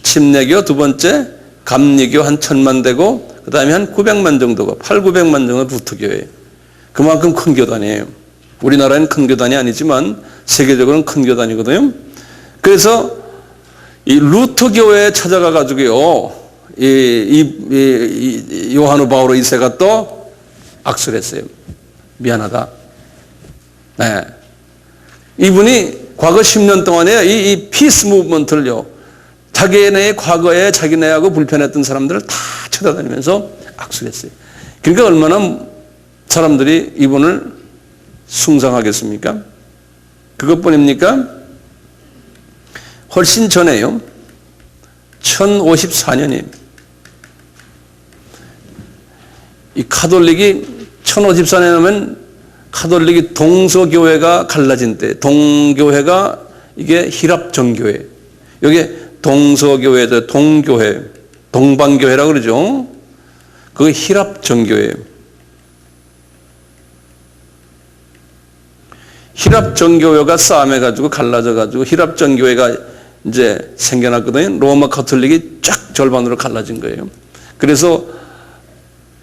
침례교, 두 번째 감리교 한 1000만 되고 그 다음에 한 900만 정도가 8,900만 정도 루터교예요. 그만큼 큰 교단이에요. 우리나라는 큰 교단이 아니지만 세계적으로는 큰 교단이거든요. 그래서 이 루터교회에 찾아가 가지고요. 이 요하누 바오로 2세가 또 악수를 했어요. 미안하다. 네. 이분이 과거 10년 동안에 이 피스 무브먼트를요. 자기네의 과거에 자기네하고 불편했던 사람들을 다 쳐다다니면서 악수를 했어요. 그러니까 얼마나 사람들이 이분을 숭상하겠습니까? 그것뿐입니까? 훨씬 전에요. 1054년이에요. 이 카톨릭이 1054년에 하면 카톨릭이 동서교회가 갈라진 때, 동교회가 이게 히랍정교회. 여기 동서교회죠. 동교회. 동방교회라고 그러죠. 그게 히랍정교회예요. 히랍정교회가 싸움해가지고 갈라져가지고 히랍정교회가 이제 생겨났거든요. 로마 카톨릭이 쫙 절반으로 갈라진 거예요. 그래서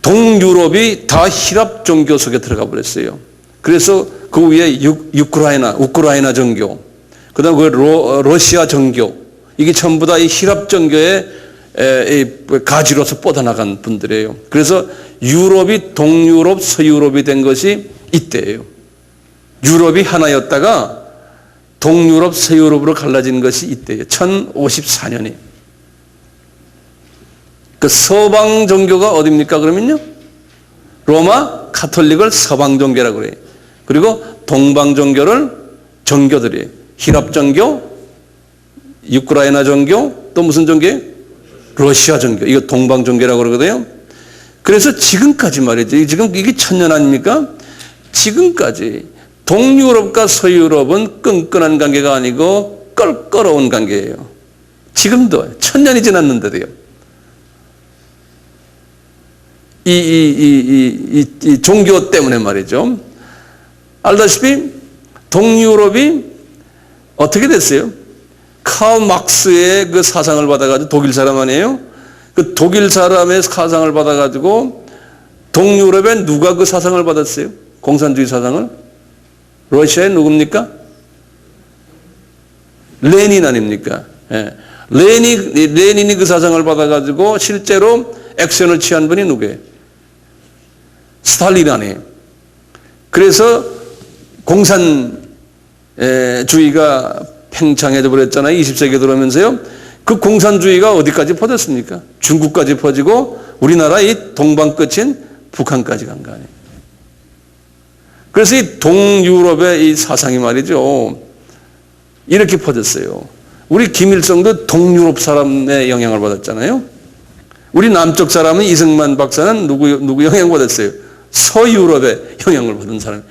동유럽이 다 히랍 종교 속에 들어가 버렸어요. 그래서 그 위에 우크라이나 정교, 그 다음에 그 러시아 정교, 이게 전부 다 이 히랍 정교의 가지로서 뻗어나간 분들이에요. 그래서 유럽이 동유럽, 서유럽이 된 것이 이때예요. 유럽이 하나였다가 동유럽, 서유럽으로 갈라진 것이 이때예요. 1054년이. 그 서방 종교가 어디입니까? 그러면요, 로마 카톨릭을 서방 종교라고 그래요. 그리고 동방 종교를 종교들이에요. 히랍 종교, 우크라이나 종교, 또 무슨 종교예요? 러시아 종교. 이거 동방 종교라고 그러거든요. 그래서 지금까지 말이죠. 지금 이게 천년 아닙니까? 지금까지 동유럽과 서유럽은 끈끈한 관계가 아니고 껄끄러운 관계예요. 지금도 천년이 지났는데도요. 이 종교 때문에 말이죠. 알다시피 동유럽이 어떻게 됐어요? 카르 막스의 그 사상을 받아가지고, 독일 사람 아니에요? 그 독일 사람의 사상을 받아가지고 동유럽에 누가 그 사상을 받았어요? 공산주의 사상을? 러시아의 누굽니까? 레닌 아닙니까? 예. 레닌이 그 사상을 받아가지고 실제로 액션을 취한 분이 누구예요? 스탈린 아니에요. 그래서 공산주의가 팽창해져 버렸잖아요. 20세기 들어오면서요. 그 공산주의가 어디까지 퍼졌습니까? 중국까지 퍼지고 우리나라 이 동방 끝인 북한까지 간 거 아니에요. 그래서 이 동유럽의 이 사상이 말이죠, 이렇게 퍼졌어요. 우리 김일성도 동유럽 사람의 영향을 받았잖아요. 우리 남쪽 사람은 이승만 박사는 누구 영향을 받았어요? 서유럽의 영향을 받은 사람.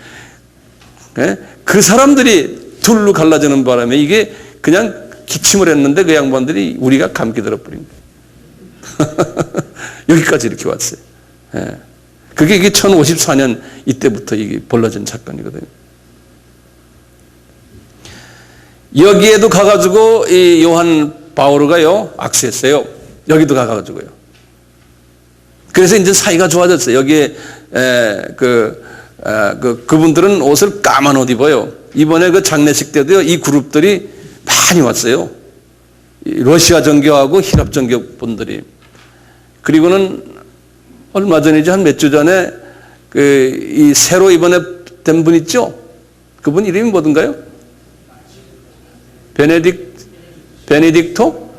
그 사람들이 둘로 갈라지는 바람에 이게 그냥 기침을 했는데 그 양반들이 우리가 감기 들어버린 거예요. 여기까지 이렇게 왔어요. 그게 이게 1054년 이때부터 이게 벌어진 사건이거든요. 여기에도 가가지고 이 요한 바오르가요, 악수했어요. 여기도 가가지고요. 그래서 이제 사이가 좋아졌어요. 여기에 그분들은 옷을 까만 옷 입어요. 이번에 그 장례식 때도요, 이 그룹들이 많이 왔어요. 러시아 정교하고 히랍 정교 분들이. 그리고는 얼마 전이죠, 한 몇 주 전에 이 새로 이번에 된 분 있죠? 그분 이름이 뭐든가요? 베네딕토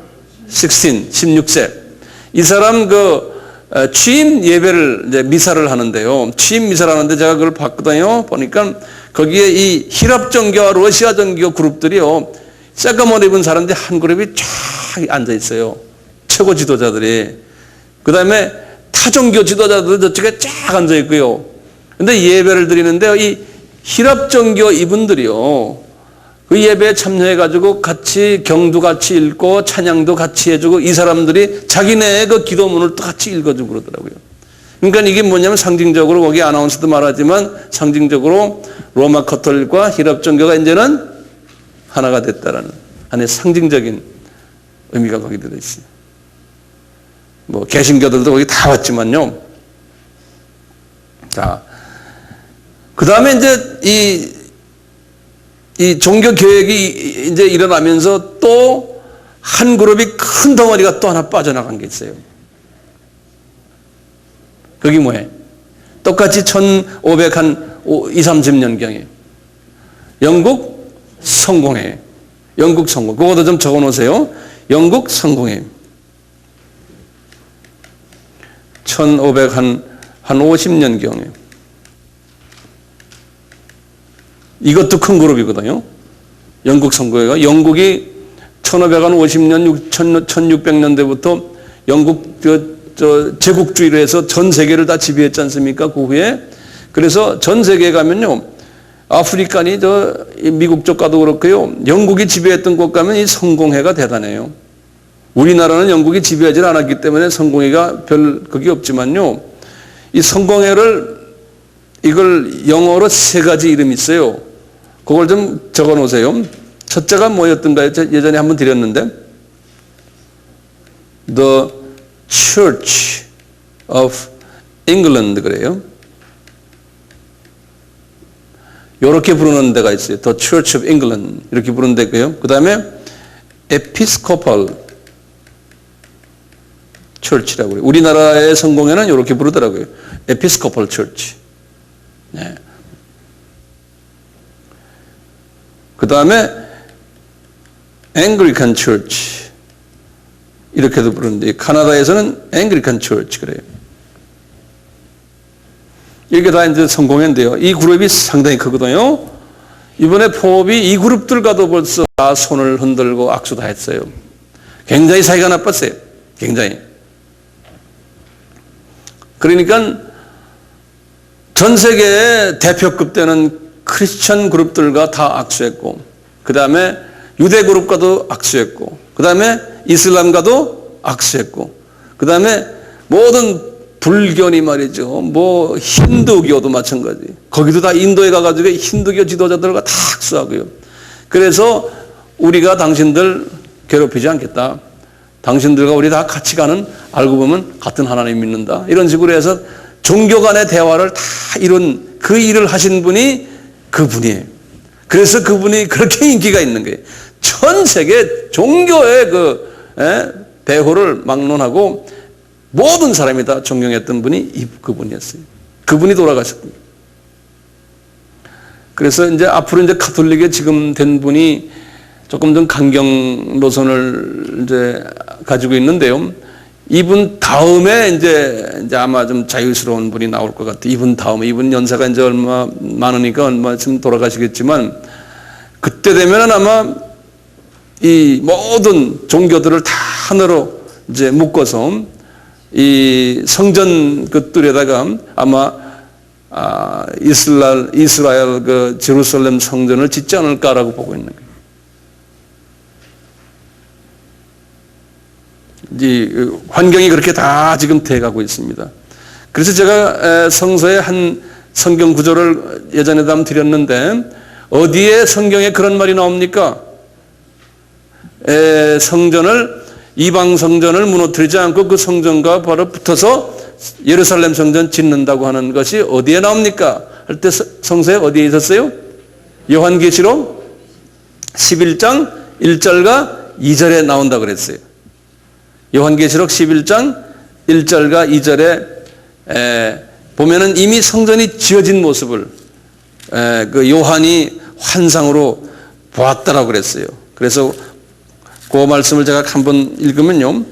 16세. 이 사람 취임 예배를, 이제 미사를 하는데요. 취임 미사를 하는데 제가 그걸 봤거든요. 보니까 거기에 이 히랍 정교와 러시아 정교 그룹들이요, 새까만 입은 사람들이 한 그룹이 쫙 앉아 있어요. 최고 지도자들이. 그 다음에 타종교 지도자들도 저쪽에 쫙 앉아 있고요. 근데 예배를 드리는데요, 이 히랍 정교 이분들이요, 그 예배에 참여해가지고 같이 경도 같이 읽고 찬양도 같이 해주고, 이 사람들이 자기네의 그 기도문을 또 같이 읽어주고 그러더라고요. 그러니까 이게 뭐냐면 상징적으로, 거기 아나운서도 말하지만 상징적으로 로마 카톨릭과 히랍 정교가 이제는 하나가 됐다라는 하나의 상징적인 의미가 거기 들어있어요. 뭐 개신교들도 거기 다 왔지만요. 자, 그 다음에 이제 이 종교 개혁이 이제 일어나면서 또 한 그룹이 큰 덩어리가 또 하나 빠져나간 게 있어요. 그게 뭐예요? 똑같이 1530년경에 영국 성공회. 영국 성공. 그거도 좀 적어 놓으세요. 영국 성공회. 1550년경에. 이것도 큰 그룹이거든요. 영국 선거회가. 영국이 1550년, 1600년대부터 영국 제국주의로 해서 전 세계를 다 지배했지 않습니까? 그 후에. 그래서 전 세계에 가면요, 아프리칸이 미국 쪽 가도 그렇고요, 영국이 지배했던 곳 가면 이 성공회가 대단해요. 우리나라는 영국이 지배하지 않았기 때문에 성공회가 별 그게 없지만요, 이 성공회를, 이걸 영어로 3가지 이름이 있어요. 그걸 좀 적어 놓으세요. 첫째가 뭐였던가요? 예전에 한번 드렸는데, The Church of England 그래요. 이렇게 부르는 데가 있어요. The Church of England 이렇게 부르는 데고요. 그 다음에 Episcopal Church라고 그래요. 우리나라의 성공회는 이렇게 부르더라고요. Episcopal Church. 네. 그 다음에 Anglican Church. 이렇게도 부르는데 카나다에서는 앵글리칸 처치 그래요. 이게 다 이제 성공회인데요. 이 그룹이 상당히 크거든요. 이번에 포업이 이 그룹들과도 벌써 다 손을 흔들고 악수 다 했어요. 굉장히 사이가 나빴어요. 굉장히. 그러니까 전 세계의 대표급 되는 크리스천 그룹들과 다 악수했고, 그 다음에 유대 그룹과도 악수했고, 그 다음에 이슬람과도 악수했고, 그 다음에 모든 불교니 말이죠. 뭐 힌두교도 마찬가지. 거기도 다 인도에 가가지고 힌두교 지도자들과 다 악수하고요. 그래서 우리가 당신들 괴롭히지 않겠다. 당신들과 우리 다 같이 가는, 알고 보면 같은 하나님 믿는다. 이런 식으로 해서 종교 간의 대화를 다 이룬 그 일을 하신 분이 그분이에요. 그래서 그분이 그렇게 인기가 있는 거예요. 전 세계 종교의 배후를 막론하고 모든 사람이 다 존경했던 분이 그분이었어요. 그분이 돌아가셨습니다. 그래서 이제 앞으로 이제 가톨릭에 지금 된 분이 조금 좀 강경 노선을 이제 가지고 있는데요. 이분 다음에 이제 아마 좀 자유스러운 분이 나올 것 같아요. 이분 다음에, 이분 연세가 이제 얼마 많으니까 얼마쯤 돌아가시겠지만, 그때 되면은 아마 이 모든 종교들을 다 하나로 이제 묶어서 이 성전 그 뜰에다가 아마 이스라엘 그 제루살렘 성전을 짓지 않을까라고 보고 있는 거예요. 이 환경이 그렇게 다 지금 돼가고 있습니다. 그래서 제가 성서의 한 성경 구절을 예전에도 한번 드렸는데, 어디에 성경에 그런 말이 나옵니까? 이방 성전을 무너뜨리지 않고 그 성전과 바로 붙어서 예루살렘 성전 짓는다고 하는 것이 어디에 나옵니까? 할 때 성서에 어디에 있었어요? 요한계시록 11장 1절과 2절에 나온다고 그랬어요. 요한계시록 11장 1절과 2절에 보면은 이미 성전이 지어진 모습을 그 요한이 환상으로 보았다라고 그랬어요. 그래서 그 말씀을 제가 한번 읽으면요.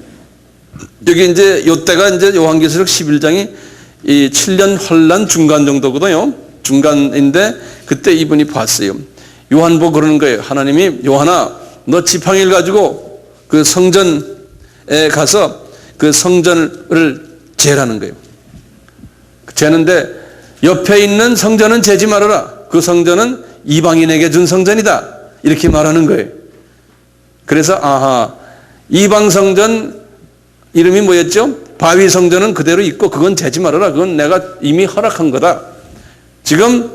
여기 이제 요때가 이제 요한계시록 11장이 이 7년 환란 중간 정도거든요. 중간인데 그때 이분이 봤어요. 요한 보고 그러는 거예요. 하나님이 요한아, 너 지팡이를 가지고 그 성전에 가서 그 성전을 재라는 거예요. 재는데 옆에 있는 성전은 재지 말아라. 그 성전은 이방인에게 준 성전이다. 이렇게 말하는 거예요. 그래서 이방 성전 이름이 뭐였죠? 바위 성전은 그대로 있고 그건 재지 말아라. 그건 내가 이미 허락한 거다. 지금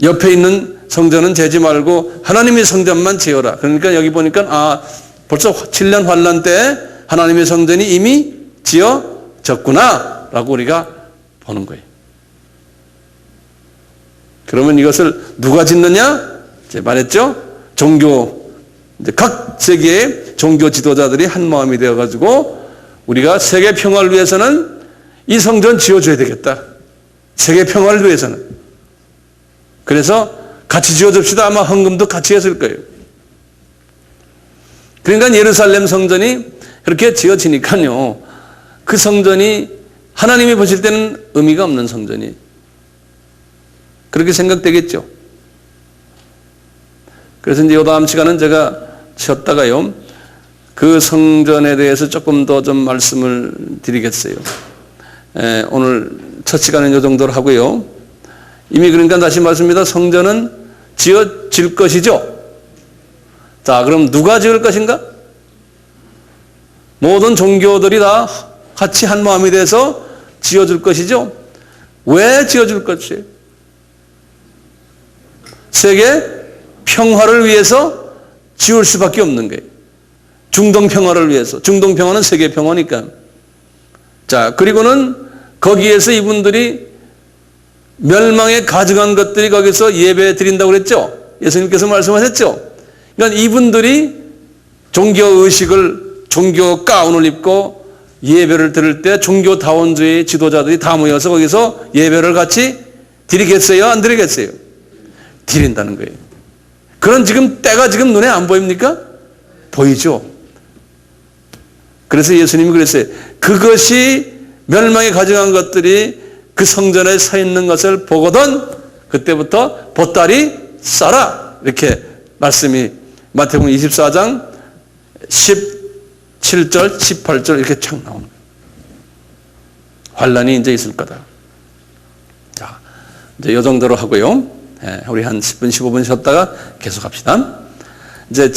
옆에 있는 성전은 재지 말고 하나님의 성전만 재어라. 그러니까 여기 보니까 벌써 7년 환란 때 하나님의 성전이 이미 지어졌구나 라고 우리가 보는 거예요. 그러면 이것을 누가 짓느냐? 제가 말했죠? 이제 각 세계의 종교 지도자들이 한 마음이 되어가지고 우리가 세계 평화를 위해서는 이 성전 지어줘야 되겠다. 세계 평화를 위해서는. 그래서 같이 지어줍시다. 아마 헌금도 같이 했을 거예요. 그러니까 예루살렘 성전이 그렇게 지어지니까요. 그 성전이 하나님이 보실 때는 의미가 없는 성전이 그렇게 생각되겠죠. 그래서 이제 요 다음 시간은 제가 쉬었다가요. 그 성전에 대해서 조금 더 좀 말씀을 드리겠어요. 오늘 첫 시간은 이 정도로 하고요. 이미 그러니까 다시 말씀입니다. 성전은 지어질 것이죠. 자, 그럼 누가 지을 것인가? 모든 종교들이 다 같이 한 마음이 돼서 지어줄 것이죠. 왜 지어줄 것이에요? 세계 평화를 위해서 지을 수밖에 없는 거예요. 중동 평화를 위해서. 중동 평화는 세계 평화니까. 자, 그리고는 거기에서 이분들이 멸망에 가증한 것들이 거기서 예배 드린다고 그랬죠. 예수님께서 말씀하셨죠. 그러니까 이분들이 종교 가운을 입고 예배를 드릴 때 종교다원주의 지도자들이 다 모여서 거기서 예배를 같이 드리겠어요? 안 드리겠어요? 드린다는 거예요. 그런 지금 때가 지금 눈에 안 보입니까? 보이죠? 그래서 예수님이 그랬어요. 그것이 멸망에 가져간 것들이 그 성전에 서 있는 것을 보거든 그때부터 보따리 싸라. 이렇게 말씀이 마태복음 24장 17절, 18절 이렇게 쫙 나옵니다. 환란이 이제 있을 거다. 자, 이제 이 정도로 하고요. 우리 한 10분, 15분 쉬었다가 계속 합시다. 이제